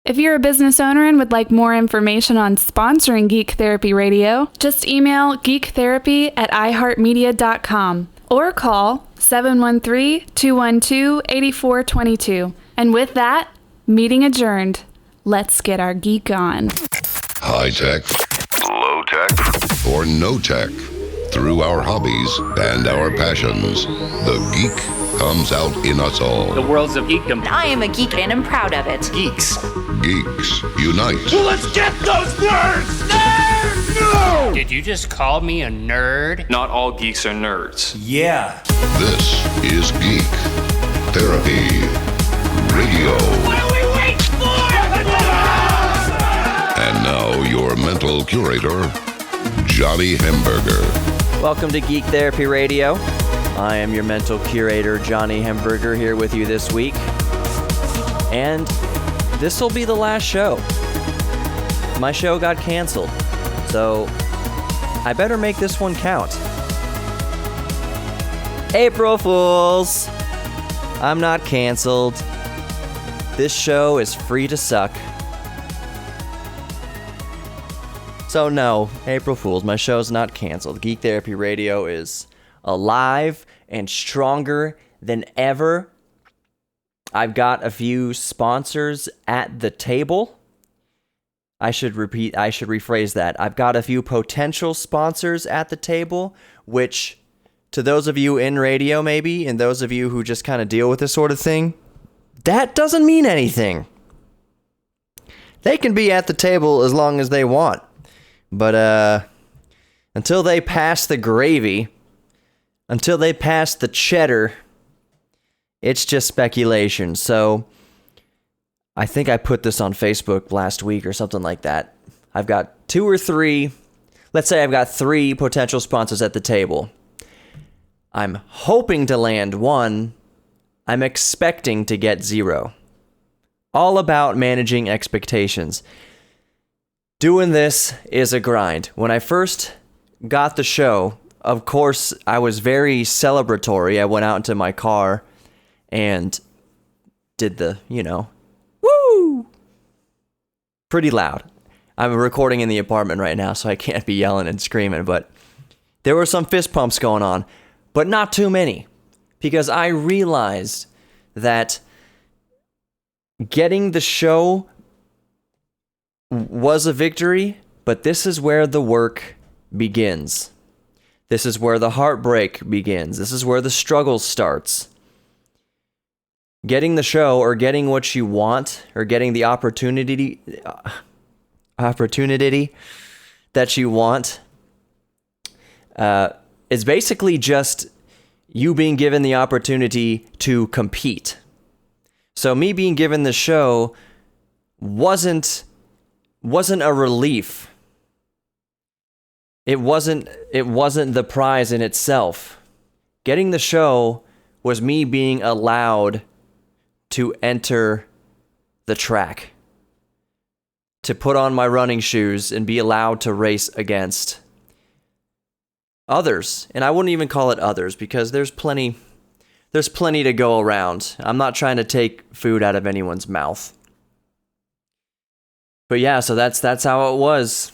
If you're a business owner and would like more information on sponsoring Geek Therapy Radio, just email geektherapy@iheartmedia.com or call 713-212-8422. And with that, meeting adjourned. Let's get our geek on. High tech, low tech, or no tech. Through our hobbies and our passions, the geek comes out in us all. The world's of geekdom. I am a geek and I'm proud of it. Geeks. Geeks unite. Well, let's get those nerds! Nerds! No! Did you just call me a nerd? Not all geeks are nerds. Yeah. This is Geek Therapy Radio. What are we waiting for? And now your mental curator, Johnny Hamburger. Welcome to Geek Therapy Radio. I am your mental curator, Johnny Hamburger, here with you this week. And this will be the last show. My show got canceled, so I better make this one count. April Fools! I'm not canceled. This show is free to suck. So no, April Fools, my show's not canceled. Geek Therapy Radio is alive and stronger than ever. I've got a few sponsors at the table. I should rephrase that. I've got a few potential sponsors at the table, which to those of you in radio maybe, and those of you who just kind of deal with this sort of thing, that doesn't mean anything. They can be at the table as long as they want. But until they pass the gravy, until they pass the cheddar, it's just speculation. So I think I put this on Facebook last week or something like that. I've got two or three. Let's say I've got three potential sponsors at the table. I'm hoping to land one. I'm expecting to get zero. All about managing expectations. Doing this is a grind. When I first got the show, of course, I was very celebratory. I went out into my car and did the, woo! Pretty loud. I'm recording in the apartment right now, so I can't be yelling and screaming, but there were some fist pumps going on, but not too many, because I realized that getting the show was a victory, but this is where the work begins. This is where the heartbreak begins. This is where the struggle starts. Getting the show, or getting what you want, or getting the opportunity that you want, is basically just you being given the opportunity to compete. So me being given the show wasn't a relief. It wasn't the prize in itself. Getting the show was me being allowed to enter the track, to put on my running shoes and be allowed to race against others. And I wouldn't even call it others, because there's plenty to go around. I'm not trying to take food out of anyone's mouth. But yeah, so that's how it was.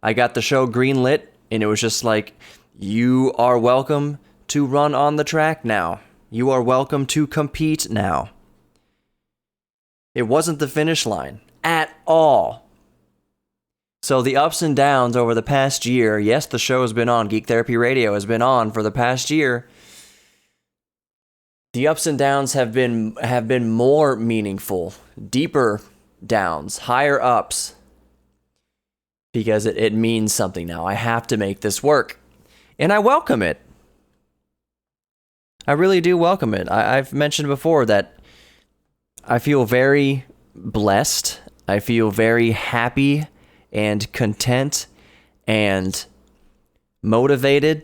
I got the show greenlit, and it was just like, you are welcome to run on the track now. You are welcome to compete now. It wasn't the finish line at all. So the ups and downs over the past year, yes, the show has been on, Geek Therapy Radio has been on for the past year. The ups and downs have been more meaningful, deeper downs, higher ups, because it means something now. I have to make this work, and I welcome it. I really do welcome it. I've mentioned before that I feel very blessed. I feel very happy and content and motivated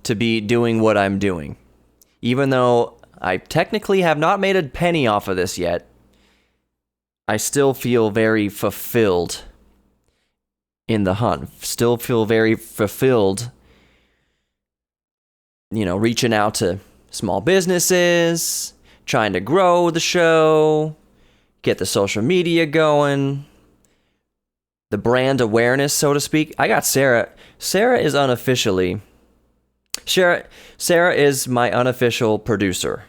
to be doing what I'm doing. Even though I technically have not made a penny off of this yet, I still feel very fulfilled in the hunt. Still feel very fulfilled, reaching out to small businesses, trying to grow the show, get the social media going, the brand awareness, so to speak. I got Sarah. Sarah is my unofficial producer.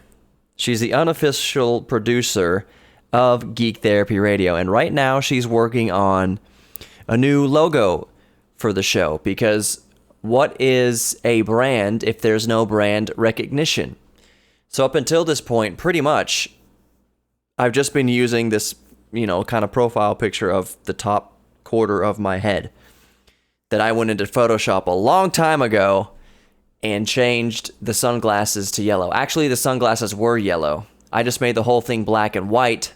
She's the unofficial producer of Geek Therapy Radio. And right now she's working on a new logo for the show, because what is a brand if there's no brand recognition? So up until this point, pretty much, I've just been using this, kind of profile picture of the top quarter of my head that I went into Photoshop a long time ago and changed the sunglasses to yellow. Actually, the sunglasses were yellow. I just made the whole thing black and white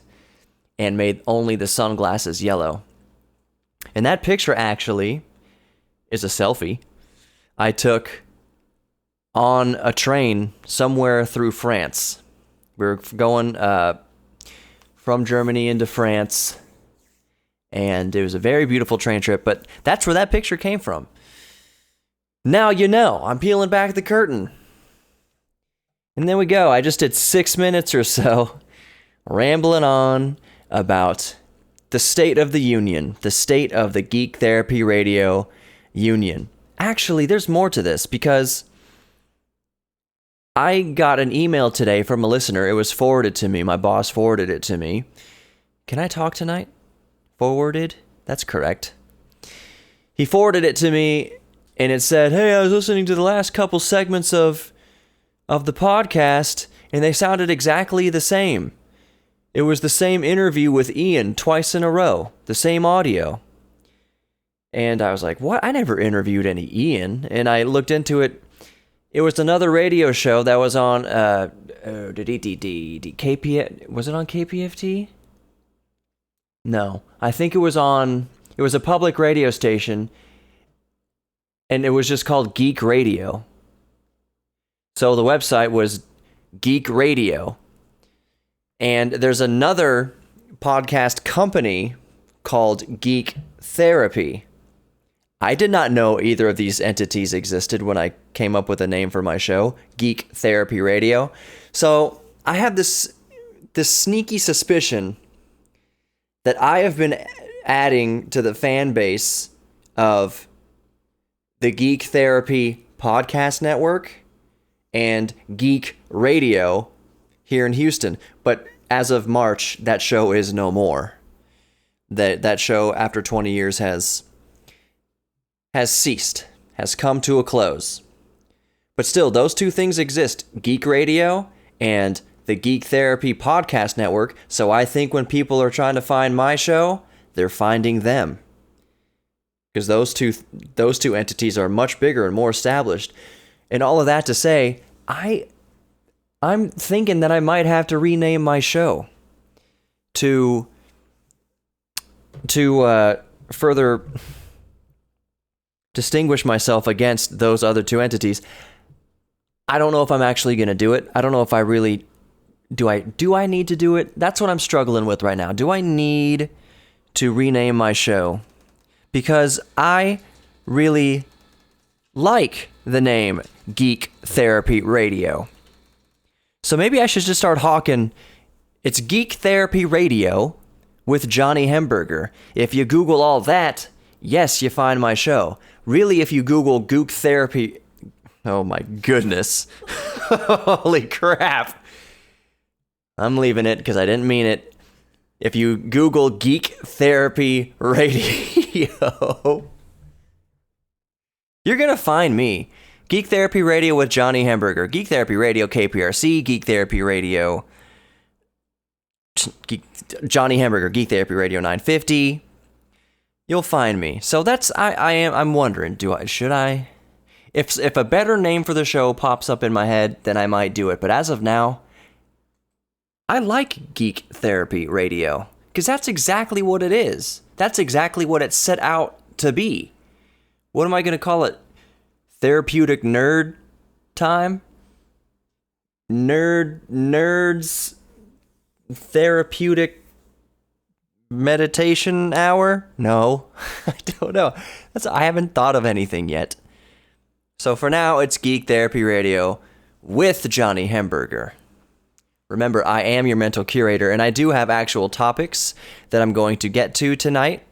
and made only the sunglasses yellow. And that picture actually is a selfie I took on a train somewhere through France. We were going from Germany into France, and it was a very beautiful train trip, but that's where that picture came from. Now I'm peeling back the curtain. And there we go. I just did 6 minutes or so rambling on about the state of the union, the state of the Geek Therapy Radio Union. Actually, there's more to this, because I got an email today from a listener. It was forwarded to me. My boss forwarded it to me. Can I talk tonight? Forwarded? That's correct. He forwarded it to me, and it said, "Hey, I was listening to the last couple segments of the podcast, and they sounded exactly the same. It was the same interview with Ian twice in a row, the same audio." And I was like, what? I never interviewed any Ian. And I looked into it. It was another radio show that was on KPF. Was it on KPFT? No, I think it was a public radio station, and it was just called Geek Radio. So the website was Geek Radio. And there's another podcast company called Geek Therapy. I did not know either of these entities existed when I came up with a name for my show, Geek Therapy Radio. So I have this sneaky suspicion that I have been adding to the fan base of the Geek Therapy Podcast Network and Geek Radio here in Houston. But as of March, that show is no more. That show, after 20 years, has ceased, has come to a close. But still, those two things exist, Geek Radio and the Geek Therapy Podcast Network. So I think when people are trying to find my show, they're finding them. Because those two entities are much bigger and more established. And all of that to say, I'm thinking that I might have to rename my show to further distinguish myself against those other two entities. I don't know if I'm actually going to do it. I don't know if I really do I need to do it? That's what I'm struggling with right now. Do I need to rename my show? Because I really like the name Geek Therapy Radio. So maybe I should just start hawking. It's Geek Therapy Radio with Johnny Hemberger. If you Google all that, yes, you find my show. Really, if you Google Geek Therapy... Oh my goodness. Holy crap. I'm leaving it because I didn't mean it. If you Google Geek Therapy Radio, you're going to find me. Geek Therapy Radio with Johnny Hemberger. Geek Therapy Radio KPRC. Geek Therapy Radio... Johnny Hemberger. Geek Therapy Radio 950. You'll find me. So that's... I'm wondering, should I... If a better name for the show pops up in my head, then I might do it. But as of now, I like Geek Therapy Radio. Because that's exactly what it is. That's exactly what it's set out to be. What am I going to call it? Therapeutic nerd time? Nerds therapeutic meditation hour? No, I don't know. I haven't thought of anything yet. So for now, it's Geek Therapy Radio with Johnny Hemberger. Remember, I am your mental curator, and I do have actual topics that I'm going to get to tonight.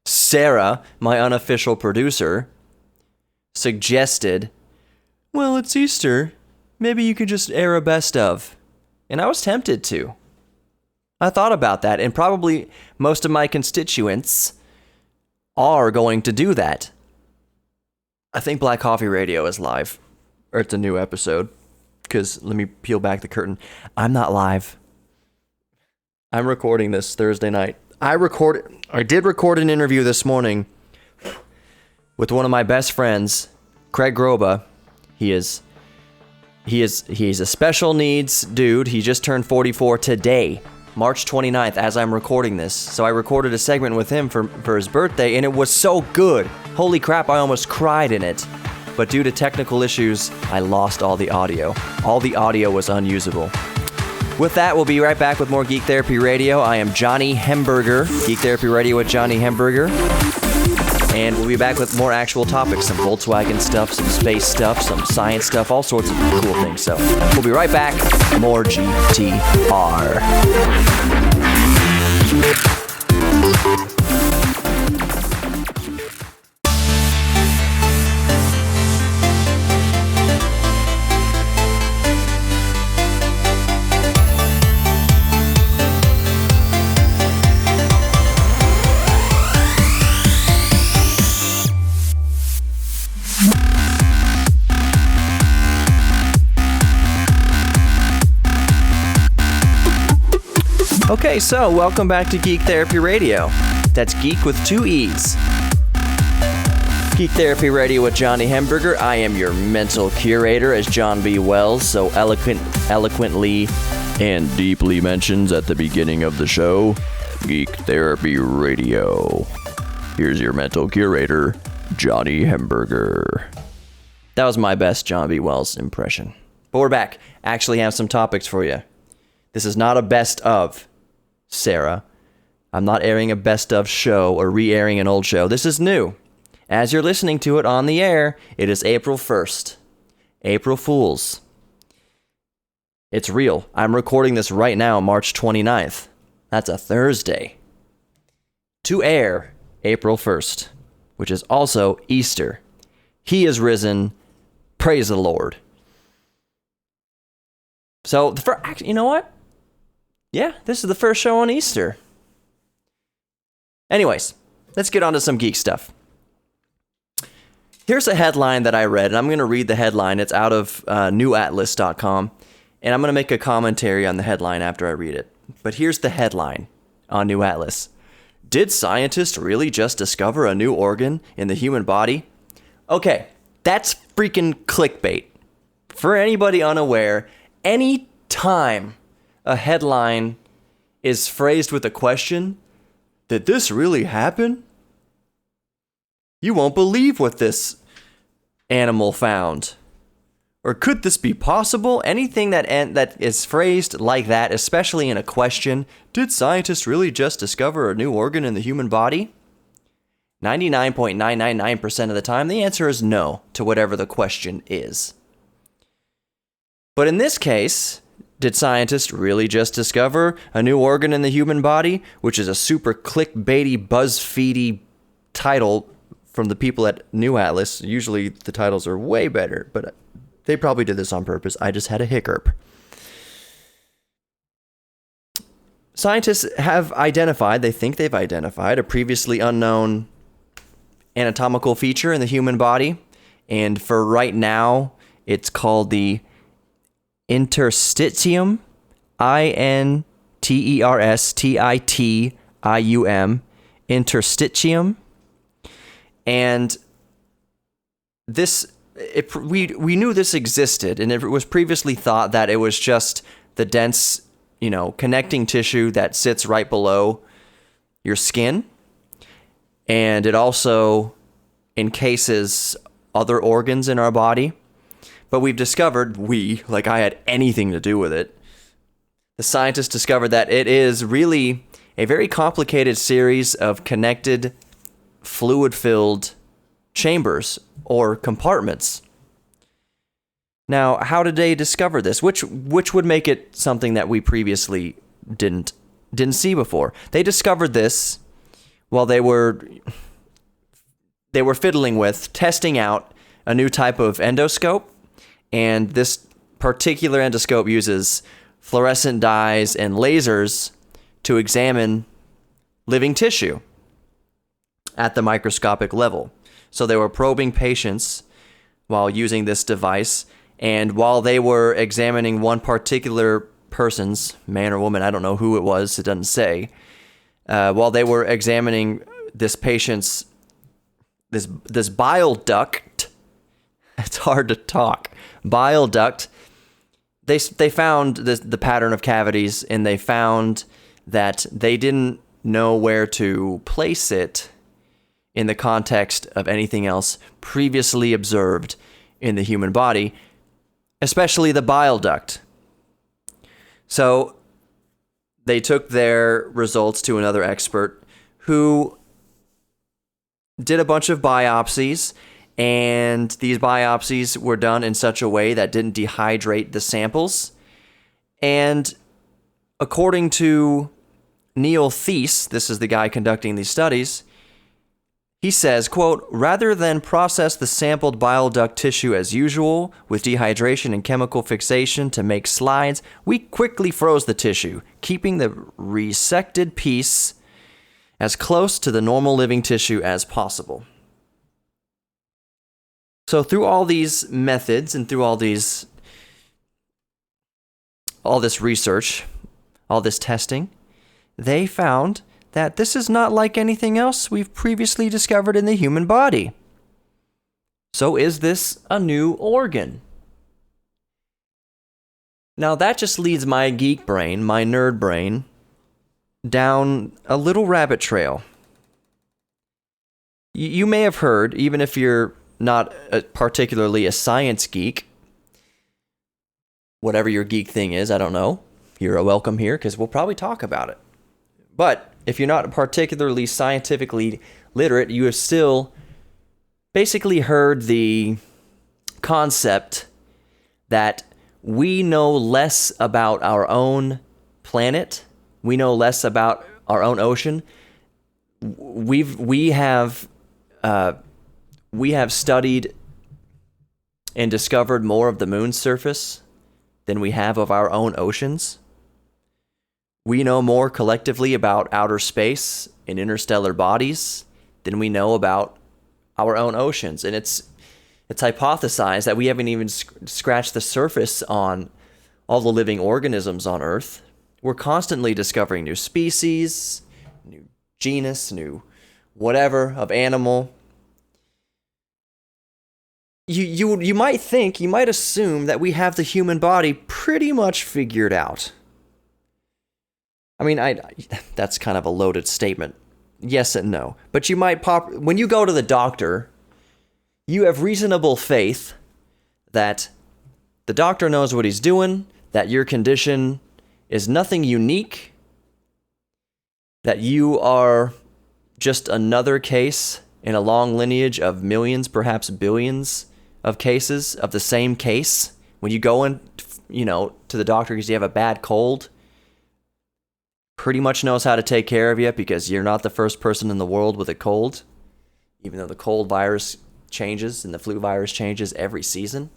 Sarah, my unofficial producer, suggested, well, it's Easter. Maybe you could just air a best of. And I was tempted to. I thought about that, and probably most of my constituents are going to do that. I think Black Coffee Radio is live, or it's a new episode, because let me peel back the curtain. I'm not live. I'm recording this Thursday night. I did record an interview this morning with one of my best friends, Craig Groba. He's a special needs dude. He just turned 44 today, March 29th, as I'm recording this. So I recorded a segment with him for his birthday, and it was so good. Holy crap, I almost cried in it. But due to technical issues, I lost all the audio. All the audio was unusable. With that, we'll be right back with more Geek Therapy Radio. I am Johnny Hemberger, Geek Therapy Radio with Johnny Hemberger. And we'll be back with more actual topics, some Volkswagen stuff, some space stuff, some science stuff, all sorts of cool things. So we'll be right back. More GTR. Okay, so welcome back to Geek Therapy Radio. That's Geek with 2 E's. Geek Therapy Radio with Johnny Hemberger. I am your mental curator, as John B. Wells so eloquently and deeply mentions at the beginning of the show. Geek Therapy Radio. Here's your mental curator, Johnny Hemberger. That was my best John B. Wells impression. But we're back. Actually have some topics for you. This is not a best of, Sarah. I'm not airing a best of show or re-airing an old show. This is new. As you're listening to it on the air, it is April 1st. April Fools. It's real. I'm recording this right now, March 29th. That's a Thursday. To air, April 1st, which is also Easter. He is risen. Praise the Lord. So, you know what? Yeah, this is the first show on Easter. Anyways, let's get on to some geek stuff. Here's a headline that I read, and I'm going to read the headline. It's out of newatlas.com, and I'm going to make a commentary on the headline after I read it. But here's the headline on New Atlas. Did scientists really just discover a new organ in the human body? Okay, that's freaking clickbait. For anybody unaware, any time a headline is phrased with a question, did this really happen? You won't believe what this animal found. Or could this be possible? Anything that is phrased like that, especially in a question, did scientists really just discover a new organ in the human body? 99.999% of the time, the answer is no to whatever the question is. But in this case, did scientists really just discover a new organ in the human body? Which is a super clickbaity, BuzzFeedy title from the people at New Atlas. Usually the titles are way better, but they probably did this on purpose. I just had a hiccup. Scientists have identified, they think they've identified, a previously unknown anatomical feature in the human body. And for right now, it's called the interstitium, interstitium, interstitium. And this, we knew this existed, and it was previously thought that it was just the dense, connecting tissue that sits right below your skin. And it also encases other organs in our body. But we've discovered, like I had anything to do with it, the scientists discovered that it is really a very complicated series of connected, fluid-filled chambers or compartments. Now, how did they discover this? Which would make it something that we previously didn't see before? They discovered this while they were fiddling with testing out a new type of endoscope, and this particular endoscope uses fluorescent dyes and lasers to examine living tissue at the microscopic level. So they were probing patients while using this device, and while they were examining one particular person's, man or woman, I don't know who it was, it doesn't say, while they were examining this patient's, this bile duct, it's hard to talk, bile duct, they found the pattern of cavities, and they found that they didn't know where to place it in the context of anything else previously observed in the human body, especially the bile duct. So they took their results to another expert who did a bunch of biopsies, and these biopsies were done in such a way that didn't dehydrate the samples. And according to Neil Thies, this is the guy conducting these studies, he says, quote, rather than process the sampled bile duct tissue as usual with dehydration and chemical fixation to make slides, we quickly froze the tissue, keeping the resected piece as close to the normal living tissue as possible. So through all these methods and through all this research, all this testing, they found that this is not like anything else we've previously discovered in the human body. So is this a new organ? Now that just leads my geek brain, my nerd brain, down a little rabbit trail. You may have heard, even if you're not particularly a science geek, whatever your geek thing is, I don't know, you're welcome here because we'll probably talk about it. But if you're not particularly scientifically literate, you have still basically heard the concept that we know less about our own planet, we know less about our own ocean. We have studied and discovered more of the moon's surface than we have of our own oceans. We know more collectively about outer space and interstellar bodies than we know about our own oceans. And it's hypothesized that we haven't even scratched the surface on all the living organisms on Earth. We're constantly discovering new species, new genus, new whatever of animal. You might think, you might assume that we have the human body pretty much figured out. I mean, that's kind of a loaded statement. Yes and no. But you might when you go to the doctor, you have reasonable faith that the doctor knows what he's doing, that your condition is nothing unique, that you are just another case in a long lineage of millions, perhaps billions of cases of the same case. When you go in, to the doctor because you have a bad cold, pretty much knows how to take care of you because you're not the first person in the world with a cold, even though the cold virus changes and the flu virus changes every season.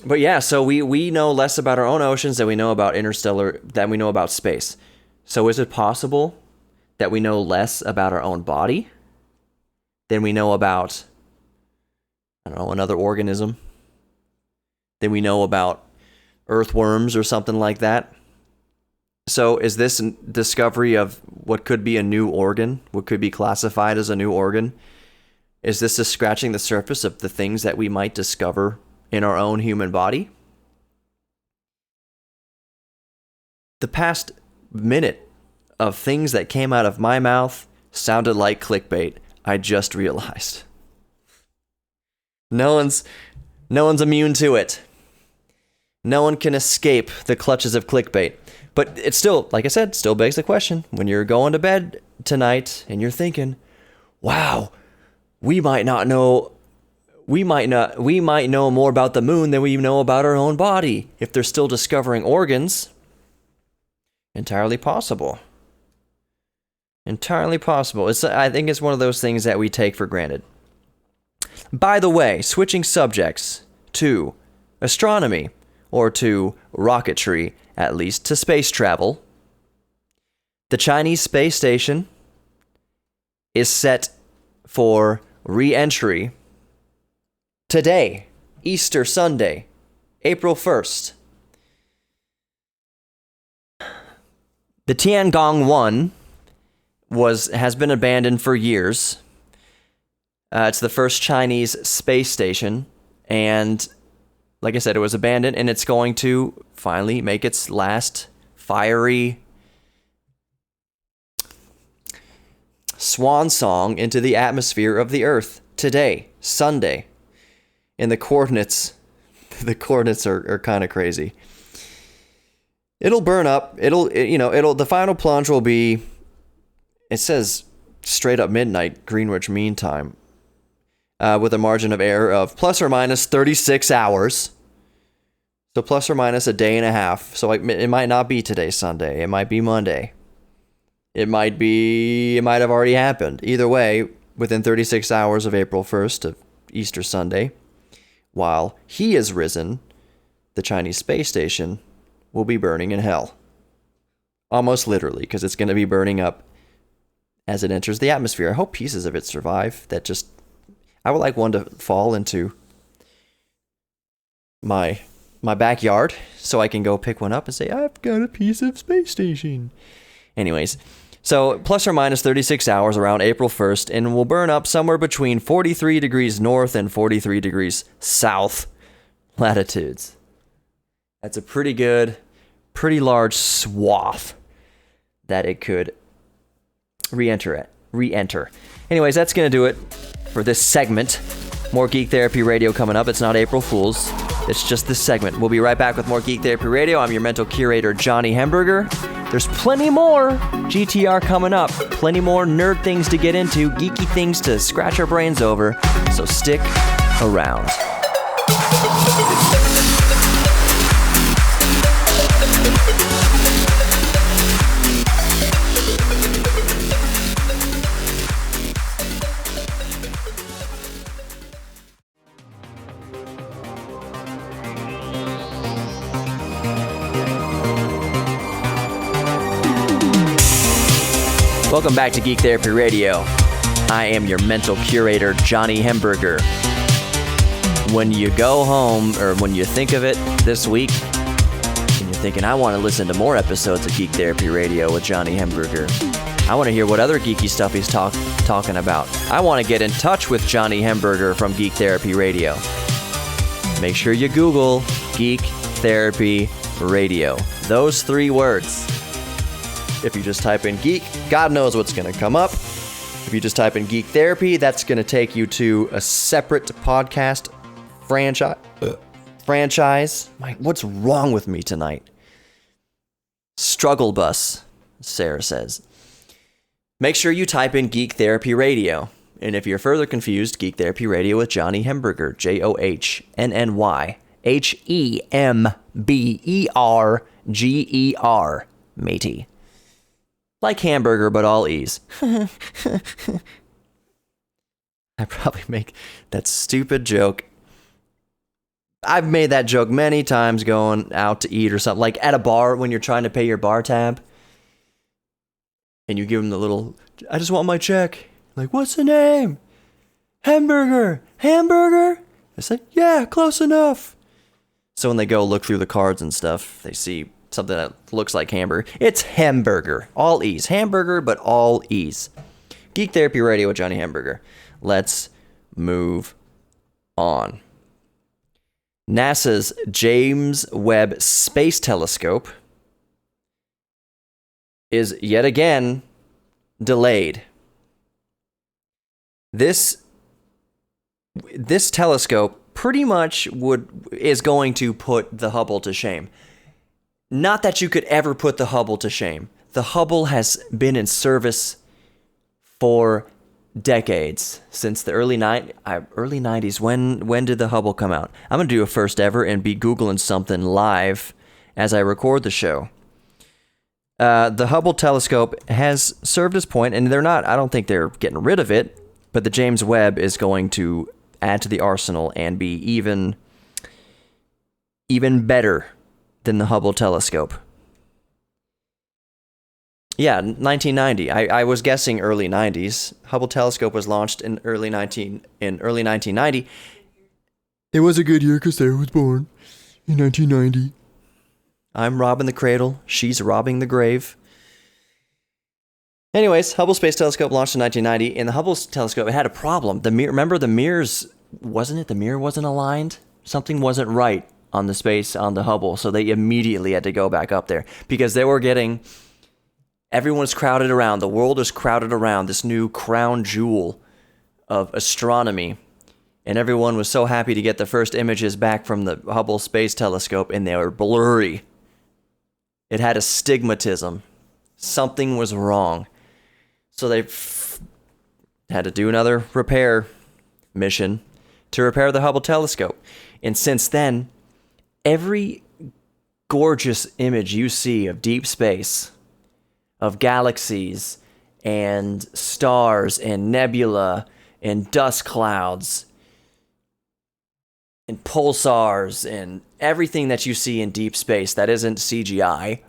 But yeah, so we know less about our own oceans than we know about than we know about space. So is it possible that we know less about our own body than we know about, another organism? Than we know about earthworms or something like that? So is this discovery of what could be a new organ, what could be classified as a new organ, is this just scratching the surface of the things that we might discover in our own human body? The past minute of things that came out of my mouth sounded like clickbait, I just realized. No one's immune to it. No one can escape the clutches of clickbait. But it's still, like I said, still begs the question. When you're going to bed tonight and you're thinking, wow, we might not know we might know more about the moon than we know about our own body if they're still discovering organs. Entirely possible. Entirely possible. I think it's one of those things that we take for granted. By the way, switching subjects to astronomy, or to rocketry, at least to space travel. The Chinese space station is set for re-entry today, Easter Sunday, April 1st. The Tiangong 1 has been abandoned for years. It's the first Chinese space station, and like I said, it was abandoned, and it's going to finally make its last fiery swan song into the atmosphere of the Earth today, Sunday. And the coordinates are kind of crazy. It'll burn up. The final plunge will be, it says straight up midnight Greenwich Mean Time, with a margin of error of plus or minus 36 hours. So plus or minus a day and a half. So it might not be today, Sunday. It might be Monday. It might have already happened. Either way, within 36 hours of April 1st of Easter Sunday, while he is risen, the Chinese space station will be burning in hell. Almost literally, because it's going to be burning up as it enters the atmosphere. I hope pieces of it survive. I would like one to fall into my backyard so I can go pick one up and say, I've got a piece of space station. Anyways, so plus or minus 36 hours around April 1st, and will burn up somewhere between 43 degrees north and 43 degrees south latitudes. That's a pretty large swath that it could re-enter. Anyways, that's going to do it for this segment. More Geek Therapy Radio coming up. It's not April Fool's. It's just this segment. We'll be right back with more Geek Therapy Radio. I'm your mental curator, Johnny Hemberger. There's plenty more GTR coming up. Plenty more nerd things to get into, geeky things to scratch our brains over. So stick around. Welcome back to Geek Therapy Radio. I am your mental curator, Johnny Hemberger. When you go home, or when you think of it this week, and you're thinking, I want to listen to more episodes of Geek Therapy Radio with Johnny Hemberger. I want to hear what other geeky stuff he's talking about. I want to get in touch with Johnny Hemberger from Geek Therapy Radio. Make sure you Google Geek Therapy Radio. Those 3 words. If you just type in geek, God knows what's going to come up. If you just type in Geek Therapy, that's going to take you to a separate podcast franchise. What's wrong with me tonight? Struggle bus, Sarah says. Make sure you type in Geek Therapy Radio. And if you're further confused, Geek Therapy Radio with Johnny Hemberger, JohnnyHemberger, matey. Like hamburger, but all E's. I probably make that stupid joke. I've made that joke many times going out to eat or something. Like at a bar when you're trying to pay your bar tab. And you give them the little, I just want my check. Like, what's the name? Hamburger. I say, yeah, close enough. So when they go look through the cards and stuff, they see something that looks like hamburger. It's hamburger. All E's. Hamburger, but all E's. Geek Therapy Radio with Johnny Hemberger. Let's move on. NASA's James Webb Space Telescope is yet again delayed. This telescope pretty much is going to put the Hubble to shame. Not that you could ever put the Hubble to shame. The Hubble has been in service for decades, since the early 90s. When did the Hubble come out? I'm going to do a first ever and be Googling something live as I record the show. The Hubble telescope has served its point, and I don't think they're getting rid of it, but the James Webb is going to add to the arsenal and be even better than the Hubble telescope. Yeah, 1990. I was guessing early 90s. Hubble telescope was launched in early 1990. It was a good year because Sarah was born in 1990. I'm robbing the cradle. She's robbing the grave. Anyways, Hubble Space Telescope launched in 1990. In the Hubble telescope, it had a problem. Remember the mirrors, the mirror wasn't aligned? Something wasn't right on the Hubble, so they immediately had to go back up there because everyone's crowded around. The world is crowded around this new crown jewel of astronomy. And everyone was so happy to get the first images back from the Hubble Space Telescope, and they were blurry. It had astigmatism. Something was wrong. So they had to do another repair mission to repair the Hubble telescope. And since then, every gorgeous image you see of deep space, of galaxies and stars and nebula and dust clouds and pulsars and everything that you see in deep space that isn't CGI,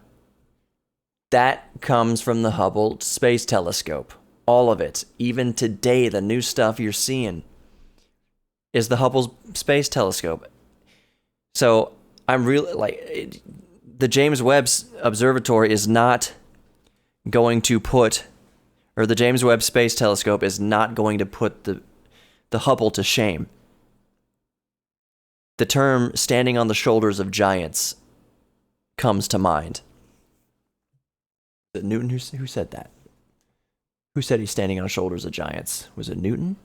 that comes from the Hubble Space Telescope. All of it. Even today, the new stuff you're seeing is the Hubble Space Telescope. So I'm really the James Webb Observatory is not going to the James Webb Space Telescope is not going to put the Hubble to shame. The term standing on the shoulders of giants comes to mind. Was it Newton who said that? Who said he's standing on the shoulders of giants? Was it Newton?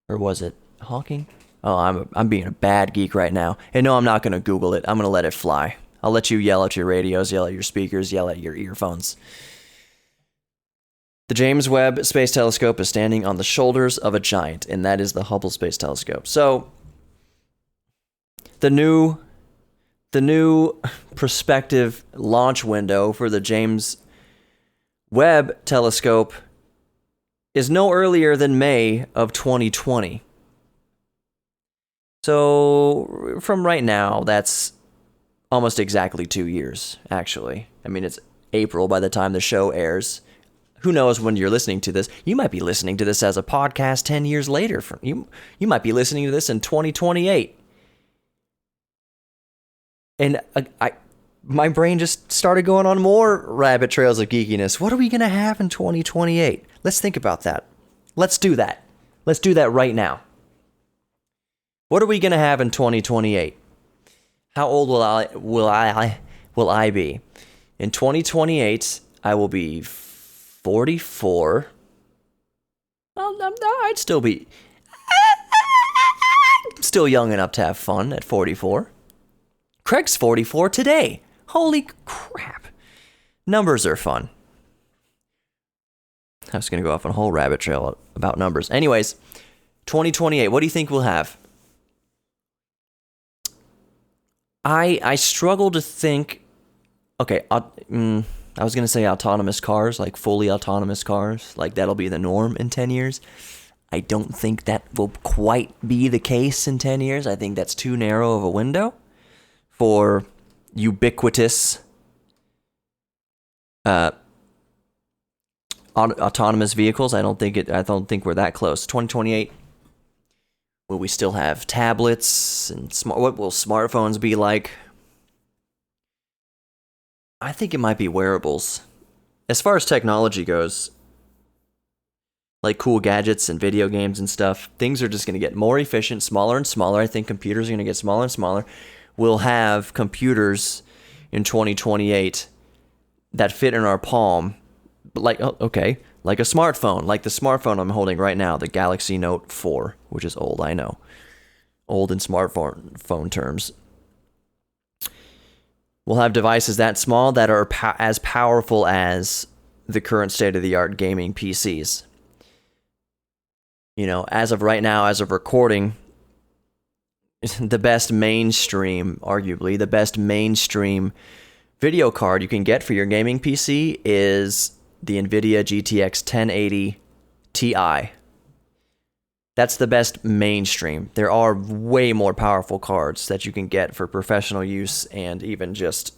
Or was it Hawking? Oh, I'm being a bad geek right now. And no, I'm not going to Google it. I'm going to let it fly. I'll let you yell at your radios, yell at your speakers, yell at your earphones. The James Webb Space Telescope is standing on the shoulders of a giant, and that is the Hubble Space Telescope. So, the new prospective launch window for the James Webb Telescope is no earlier than May of 2020. So, from right now, that's almost exactly 2 years, actually. I mean, it's April by the time the show airs. Who knows when you're listening to this? You might be listening to this as a podcast 10 years later. You might be listening to this in 2028. And my brain just started going on more rabbit trails of geekiness. What are we going to have in 2028? Let's think about that. Let's do that. Let's do that right now. What are we going to have in 2028? How old will I be? In 2028, I will be 44. I'd still be still young enough to have fun at 44. Craig's 44 today. Holy crap. Numbers are fun. I was going to go off on a whole rabbit trail about numbers. Anyways, 2028, what do you think we'll have? I struggle to think. Okay, I was going to say autonomous cars, like fully autonomous cars, like that'll be the norm in 10 years. I don't think that will quite be the case in 10 years. I think that's too narrow of a window for ubiquitous autonomous vehicles. I don't think we're that close. 2028. Will we still have tablets and what will smartphones be like? I think it might be wearables. As far as technology goes, like cool gadgets and video games and stuff, things are just going to get more efficient, smaller and smaller. I think computers are going to get smaller and smaller. We'll have computers in 2028 that fit in our palm, like a smartphone, like the smartphone I'm holding right now, the Galaxy Note 4, which is old, I know. Old in smartphone terms. We'll have devices that small that are as powerful as the current state-of-the-art gaming PCs. as of right now, as of recording, the best mainstream, arguably, the best mainstream video card you can get for your gaming PC is the NVIDIA GTX 1080 Ti. That's the best mainstream. There are way more powerful cards that you can get for professional use and even just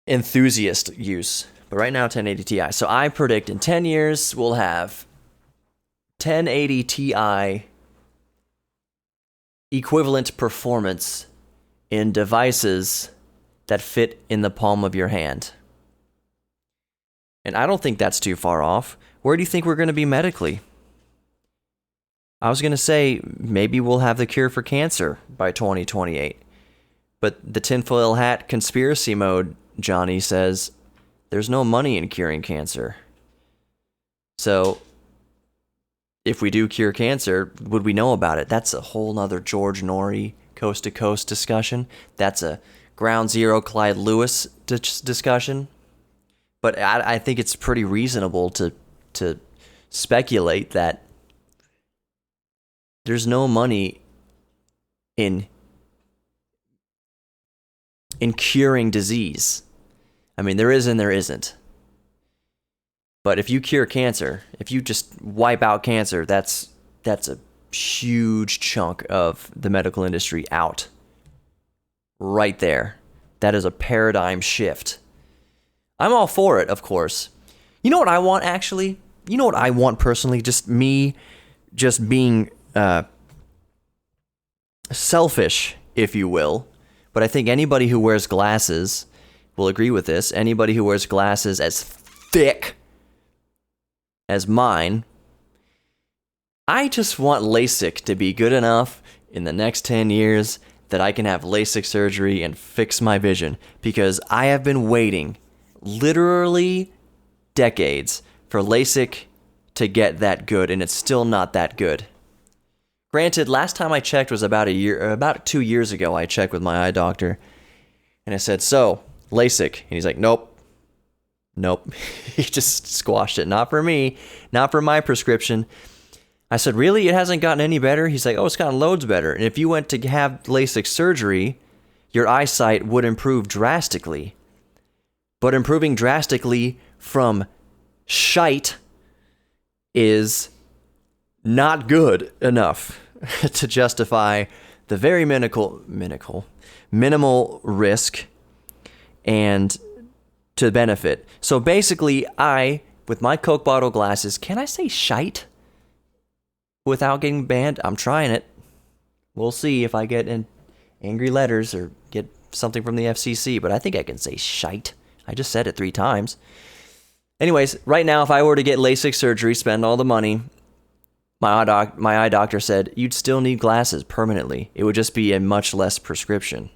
enthusiast use. But right now, 1080 Ti. So I predict in 10 years, we'll have 1080 Ti equivalent performance in devices that fit in the palm of your hand. And I don't think that's too far off. Where do you think we're going to be medically? I was going to say maybe we'll have the cure for cancer by 2028. But the tinfoil hat conspiracy mode, Johnny, says there's no money in curing cancer. So if we do cure cancer, would we know about it? That's a whole nother George Norrie coast-to-coast discussion. That's a Ground Zero Clyde Lewis discussion. But I think it's pretty reasonable to speculate that there's no money in curing disease. I mean, there is and there isn't. But if you cure cancer, if you just wipe out cancer, that's a huge chunk of the medical industry out. Right there. That is a paradigm shift. I'm all for it, of course. You know what I want, actually? You know what I want personally? Just me just being selfish, if you will. But I think anybody who wears glasses will agree with this. Anybody who wears glasses as thick as mine, I just want LASIK to be good enough in the next 10 years that I can have LASIK surgery and fix my vision, because I have been waiting literally decades for LASIK to get that good, and it's still not that good. Granted, last time I checked was about 2 years ago. I checked with my eye doctor, and I said, "So, LASIK," and he's like, "Nope." He just squashed it. Not for me, not for my prescription. I said, "Really? It hasn't gotten any better?" He's like, "Oh, it's gotten loads better. And if you went to have LASIK surgery, your eyesight would improve drastically. But improving drastically from shite is not good enough to justify the very minimal risk and to benefit." So basically, with my Coke bottle glasses, can I say shite without getting banned? I'm trying it. We'll see if I get angry letters or get something from the FCC, but I think I can say shite. I just said it 3 times. Anyways, right now, if I were to get LASIK surgery, spend all the money, my eye doctor said you'd still need glasses permanently. It would just be a much less prescription.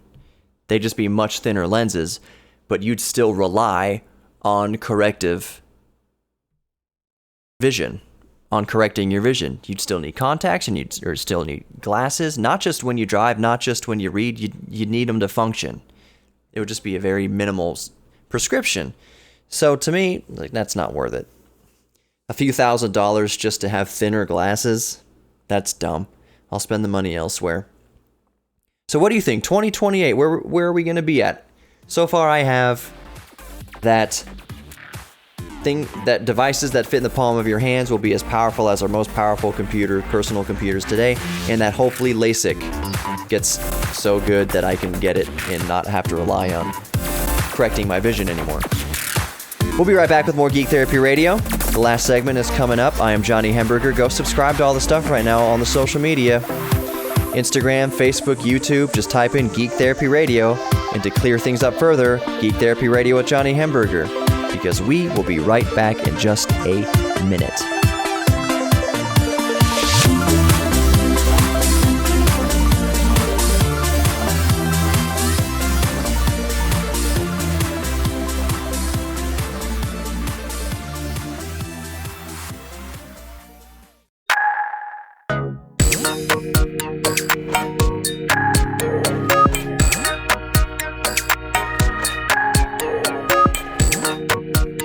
They'd just be much thinner lenses, but you'd still rely on corrective vision, on correcting your vision. You'd still need contacts, and you'd still need glasses, not just when you drive, not just when you read. You'd need them to function. It would just be a very minimal prescription. So to me, that's not worth it. A few $1,000s just to have thinner glasses, that's dumb. I'll spend the money elsewhere. So what do you think? 2028, where are we going to be at? So far, I have that devices that fit in the palm of your hands will be as powerful as our most powerful personal computers today, and that hopefully LASIK gets so good that I can get it and not have to rely on correcting my vision anymore. We'll be right back with more Geek Therapy Radio. The last segment is coming up. I am Johnny Hemberger. Go subscribe to all the stuff right now on the social media. Instagram, Facebook, YouTube. Just type in Geek Therapy Radio. And to clear things up further, Geek Therapy Radio with Johnny Hemberger. Because we will be right back in just a minute.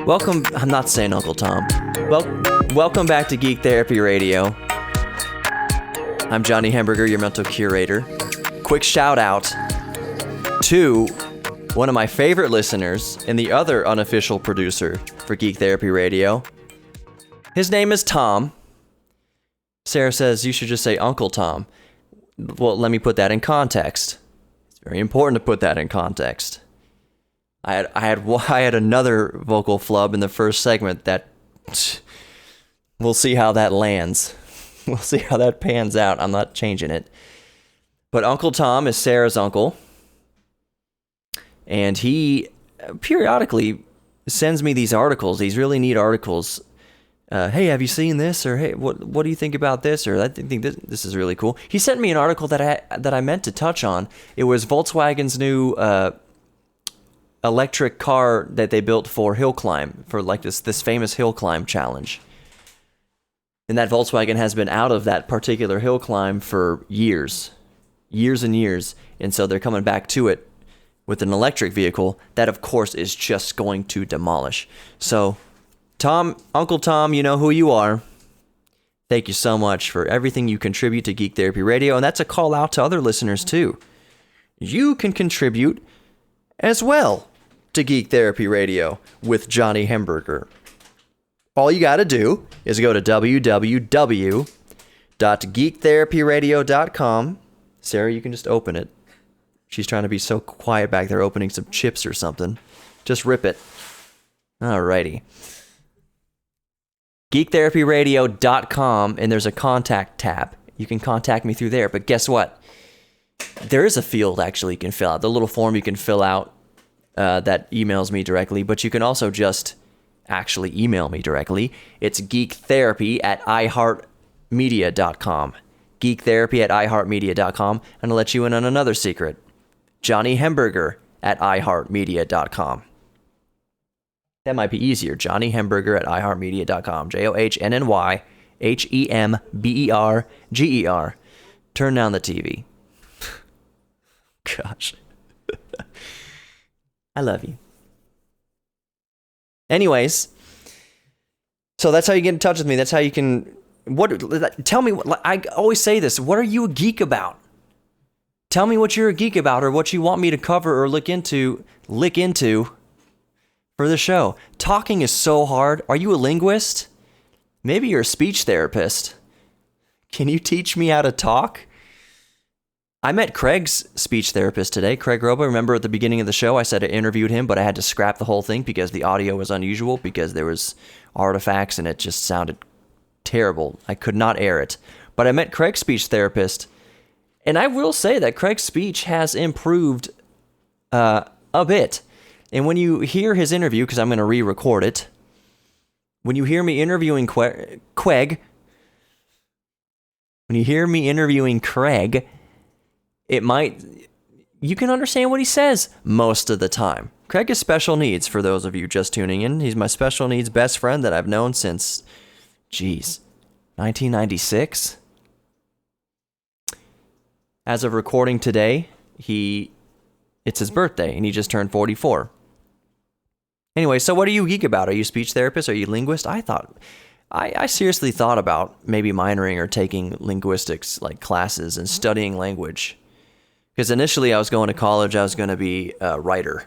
Welcome, I'm not saying Uncle Tom. Welcome back to Geek Therapy Radio. I'm Johnny Hamburger, your mental curator. Quick shout out to one of my favorite listeners and the other unofficial producer for Geek Therapy Radio. His name is Tom. Sarah says you should just say Uncle Tom. Well, let me put that in context. It's very important to put that in context. I had another vocal flub in the first segment that we'll see how that lands. We'll see how that pans out. I'm not changing it. But Uncle Tom is Sarah's uncle. And he periodically sends me these articles, these really neat articles. Hey, have you seen this? Or hey, what do you think about this? Or I think this is really cool. He sent me an article that I meant to touch on. It was Volkswagen's new electric car that they built for hill climb, for like this famous hill climb challenge. And that Volkswagen has been out of that particular hill climb for years and years. And so they're coming back to it with an electric vehicle that, of course, is just going to demolish. So, Tom, Uncle Tom, you know who you are. Thank you so much for everything you contribute to Geek Therapy Radio. And that's a call out to other listeners, too. You can contribute as well to Geek Therapy Radio with Johnny Hamburger. All you got to do is go to www.geektherapyradio.com. Sarah, you can just open it. She's trying to be so quiet back there, opening some chips or something. Just rip it. Alrighty. Geektherapyradio.com, and there's a contact tab. You can contact me through there, but guess what? There is a field actually you can fill out. The little form you can fill out that emails me directly, but you can also just actually email me directly. It's geektherapy@iheartmedia.com. Geektherapy@iheartmedia.com. And I'll let you in on another secret. Johnny Hamburger @iheartmedia.com. That might be easier. Johnny Hamburger @iheartmedia.com. JohnnyHemberger. Turn down the TV. Gosh. I love you. Anyways, so that's how you get in touch with me. That's how you can... Tell me, I always say this, what are you a geek about? Tell me what you're a geek about or what you want me to cover or lick into for the show. Talking is so hard. Are you a linguist? Maybe you're a speech therapist. Can you teach me how to talk? I met Craig's speech therapist today, Craig Roba. Remember at the beginning of the show, I said I interviewed him, but I had to scrap the whole thing because the audio was unusual, because there was artifacts and it just sounded terrible. I could not air it. But I met Craig's speech therapist, and I will say that Craig's speech has improved a bit. And when you hear his interview, because I'm going to re-record it, when you hear me interviewing Craig, you can understand what he says most of the time. Craig is special needs, for those of you just tuning in. He's my special needs best friend that I've known since, 1996? As of recording today, it's his birthday, and he just turned 44. Anyway, so what are you geek about? Are you a speech therapist? Are you a linguist? I seriously thought about maybe minoring or taking linguistics like classes and studying language. Because initially I was going to college, I was going to be a writer.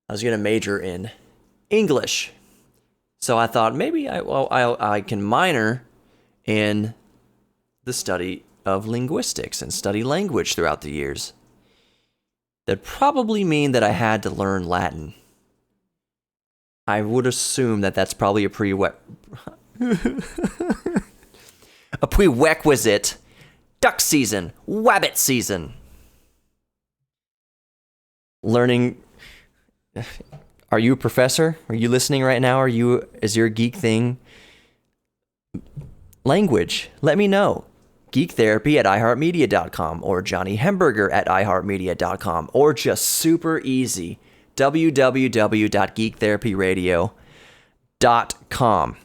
I was going to major in English. So I thought maybe I can minor in the study of linguistics and study language throughout the years. That'd probably mean that I had to learn Latin. I would assume that that's probably a prerequisite. Duck season, wabbit season. Learning. Are you a professor? Are you listening right now? Is your geek thing language? Let me know. Geektherapy@iheartmedia.com or Johnny Hamburger @iheartmedia.com, or just super easy, www.geektherapyradio.com.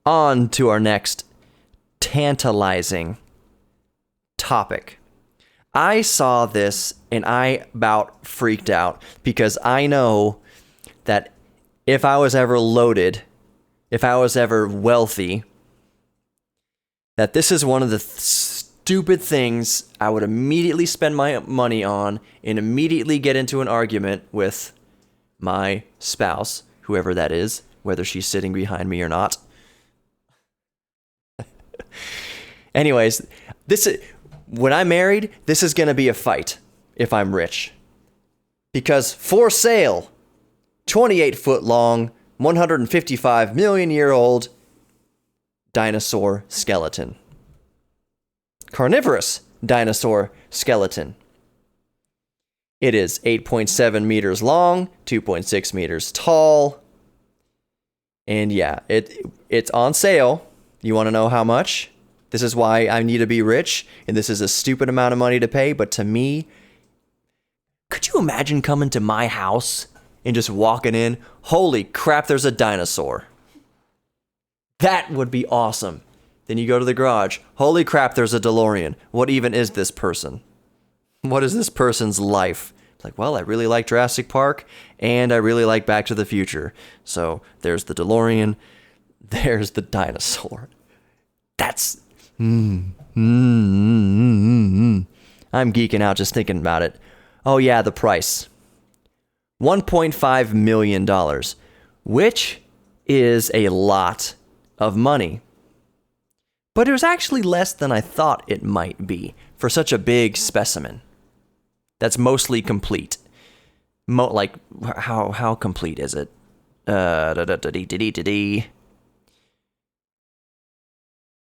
On to our next tantalizing topic. I saw this and I about freaked out, because I know that if I was ever loaded if I was ever wealthy, that this is one of the stupid things I would immediately spend my money on and immediately get into an argument with my spouse, whoever that is, whether she's sitting behind me or not. Anyways, when I'm married, this is going to be a fight if I'm rich. Because for sale, 28-foot long, 155 million year old dinosaur skeleton. Carnivorous dinosaur skeleton. It is 8.7 meters long, 2.6 meters tall. And yeah, it's on sale. You want to know how much? This is why I need to be rich, and this is a stupid amount of money to pay, but to me, could you imagine coming to my house and just walking in? Holy crap, there's a dinosaur. That would be awesome. Then you go to the garage. Holy crap, there's a DeLorean. What even is this person? What is this person's life? Like, well, I really like Jurassic Park, and I really like Back to the Future. So there's the DeLorean, there's the dinosaur. That's... I'm geeking out just thinking about it. Oh yeah, the price. $1.5 million, which is a lot of money. But it was actually less than I thought it might be for such a big specimen. That's mostly complete. Like, how complete is it? I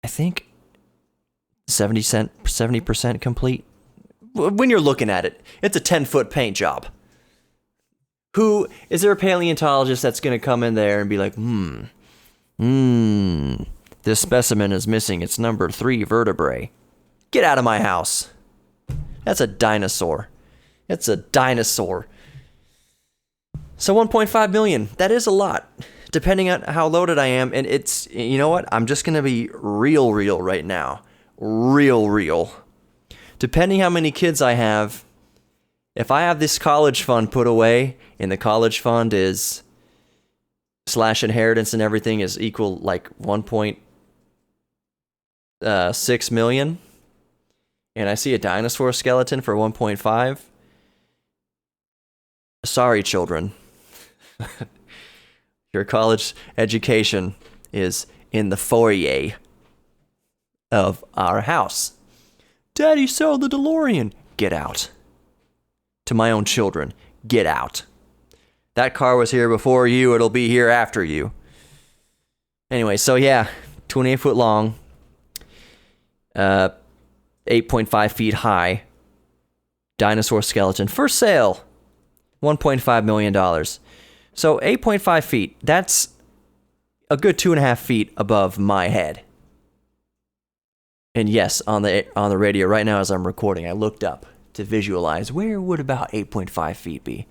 think 70% complete. When you're looking at it, it's a 10-foot paint job. Is there a paleontologist that's going to come in there and be like, this specimen is missing its number 3 vertebrae. Get out of my house. That's a dinosaur. It's a dinosaur. So 1.5 million, that is a lot, depending on how loaded I am. And it's, you know what? I'm just going to be real right now. Real. Depending how many kids I have, if I have this college fund put away, and the college fund is / inheritance and everything is equal like 1.6 million, and I see a dinosaur skeleton for 1.5, sorry children. Your college education is in the foyer of our house. Daddy sold the DeLorean. Get out. To my own children, get out. That car was here before you, it'll be here after you. Anyway, so yeah, 28 foot long, 8.5 feet high, dinosaur skeleton for sale, $1.5 million. So 8.5 feet, that's a good 2.5 feet above my head. And yes, on the radio right now as I'm recording, I looked up to visualize where would about 8.5 feet be.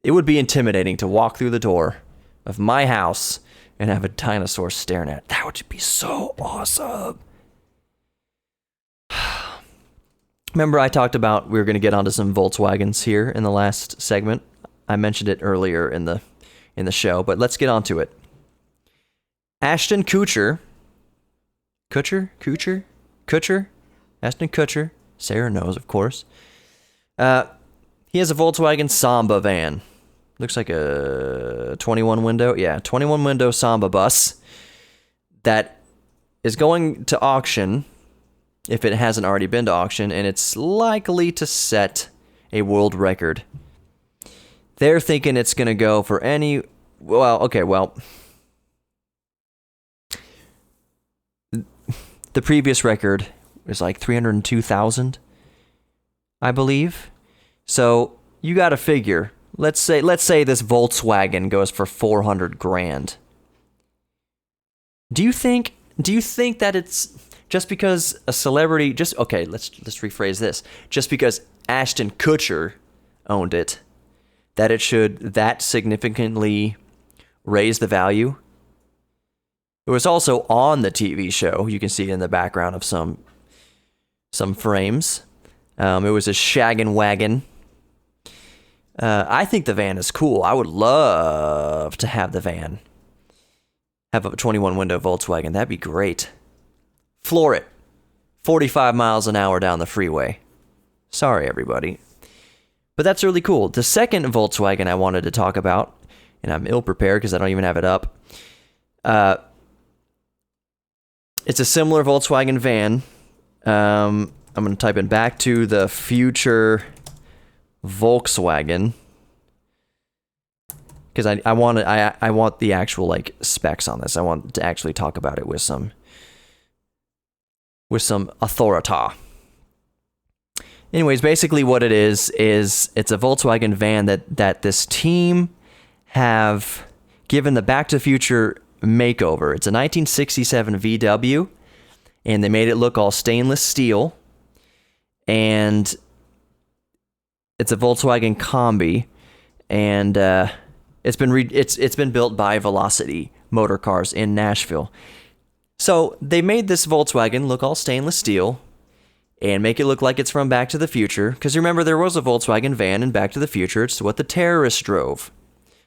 It would be intimidating to walk through the door of my house and have a dinosaur staring at it. That would be so awesome. Remember I talked about we were going to get onto some Volkswagens here in the last segment. I mentioned it earlier in the show, but let's get onto it. Ashton Kutcher. Ashton Kutcher. Sarah knows, of course. He has a Volkswagen Samba van. Looks like a 21 window Samba bus that is going to auction, if it hasn't already been to auction, and it's likely to set a world record. They're thinking it's going to go for the previous record was like 302,000, I believe. So you got to figure. Let's say this Volkswagen goes for $400,000. Do you think that it's just because a celebrity? Let's rephrase this. Just because Ashton Kutcher owned it, that it should that significantly raise the value? It was also on the TV show. You can see it in the background of some frames. It was a shaggin' wagon. I think the van is cool. I would love to have the van. have a 21 window Volkswagen. That'd be great. Floor it. 45 miles an hour down the freeway. Sorry, everybody. But that's really cool. The second Volkswagen I wanted to talk about, and I'm ill-prepared because I don't even have it up. It's a similar Volkswagen van. I'm going to type in Back to the Future Volkswagen, because I want the actual like specs on this. I want to actually talk about it with some authority. Anyways, basically what it is it's a Volkswagen van that this team have given the Back to the Future makeover. It's a 1967 VW, and they made it look all stainless steel, and it's a Volkswagen Combi, and it's been built by Velocity Motor Cars in Nashville. So they made this Volkswagen look all stainless steel and make it look like it's from Back to the Future. Because remember, there was a Volkswagen van in Back to the Future. It's what the terrorists drove.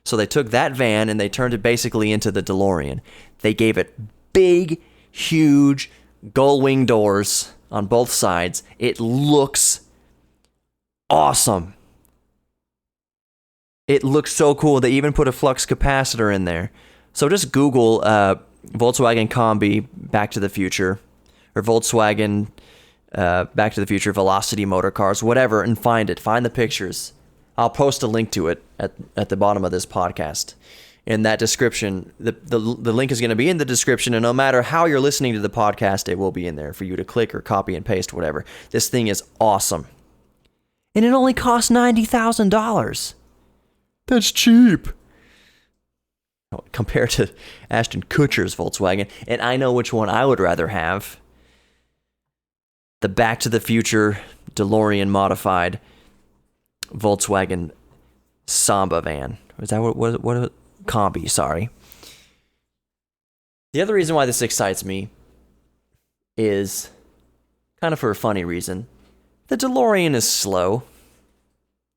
So they took that van and they turned it basically into the DeLorean. They gave it big, huge gull wing doors on both sides. It looks awesome. It looks so cool. They even put a flux capacitor in there. So just Google Volkswagen Combi Back to the Future, or Volkswagen Back to the Future Velocity Motor Cars, whatever, and find it. Find the pictures. I'll post a link to it at the bottom of this podcast. In that description, the link is going to be in the description, and no matter how you're listening to the podcast, it will be in there for you to click or copy and paste, whatever. This thing is awesome. And it only costs $90,000. That's cheap. Compared to Ashton Kutcher's Volkswagen. And I know which one I would rather have. The Back to the Future DeLorean modified Volkswagen Samba van. Is that what Combi, sorry. The other reason why this excites me is kind of for a funny reason. The DeLorean is slow.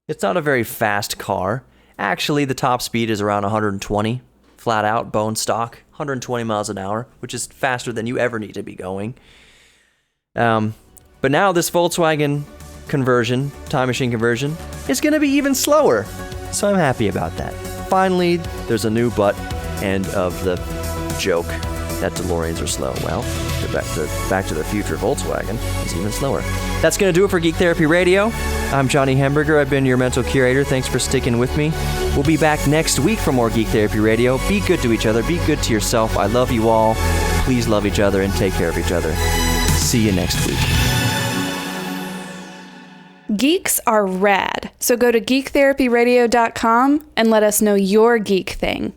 It's not a very fast car. Actually, the top speed is around 120, flat out, bone stock, 120 miles an hour, which is faster than you ever need to be going. But now this Volkswagen conversion, time machine conversion, is going to be even slower. So I'm happy about that. Finally, there's a new butt end of the joke that DeLoreans are slow. Well, the Back to the Future Volkswagen is even slower. That's going to do it for Geek Therapy Radio. I'm Johnny Hamburger. I've been your mental curator. Thanks for sticking with me. We'll be back next week for more Geek Therapy Radio. Be good to each other. Be good to yourself. I love you all. Please love each other and take care of each other. See you next week. Geeks are rad. So go to geektherapyradio.com and let us know your geek thing.